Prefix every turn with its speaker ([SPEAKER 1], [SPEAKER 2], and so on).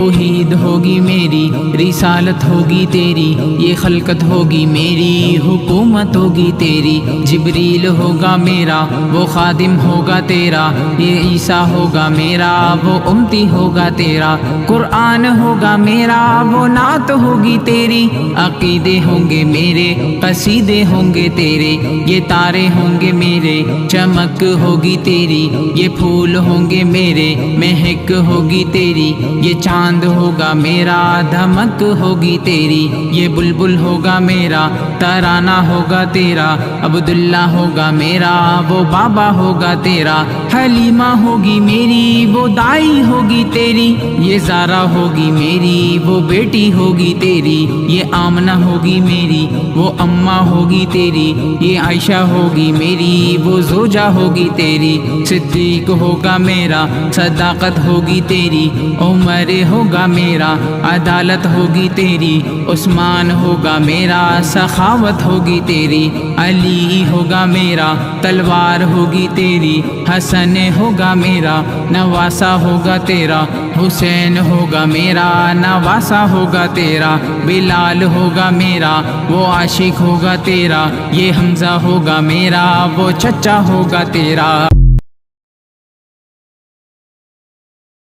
[SPEAKER 1] توحید ہوگی میری، رسالت ہوگی تیری، یہ خلقت ہوگی میری، حکومت ہوگی تیری۔ جبریل ہوگا میرا، وہ خادم ہوگا تیرا، یہ عیسیٰ ہوگا میرا، وہ امتی ہوگا تیرا۔ قرآن ہوگا میرا، وہ نعت ہوگی تیری، عقیدے ہوں گے میرے، قصیدے ہوں گے تیرے۔ یہ تارے ہوں گے میرے، چمک ہوگی تیری، یہ پھول ہوں گے میرے، مہک ہوگی تیری۔ یہ چاند ہوگا میرا، دھمک ہوگی تیری، یہ بلبل ہوگا میرا، ترانہ ہوگا تیرا۔ عبداللہ ہوگا میرا، وہ بابا ہوگا تیرا۔ حلیمہ ہوگی میری، وہ دائی ہوگی تیری۔ یہ زارا ہوگی میری، وہ بیٹی ہوگی تیری۔ یہ آمنہ ہوگی میری، وہ اماں ہوگی تیری۔ یہ عائشہ ہوگی میری، وہ زوجہ ہوگی تیری۔ صدیق ہوگا میرا، صداقت ہوگی تیری۔ عمر ہوگا میرا، عدالت ہوگی تیری۔ عثمان ہوگا میرا، سخاوت ہوگی تیری۔ علی ہوگا میرا، تلوار ہوگی تیری۔ حسن ہوگا میرا، نواسہ ہوگا تیرا۔ حسین ہوگا میرا، نواسہ ہوگا تیرا۔ بلال ہوگا میرا، وہ عاشق ہوگا تیرا۔ یہ حمزہ ہوگا میرا، وہ چچا ہوگا تیرا۔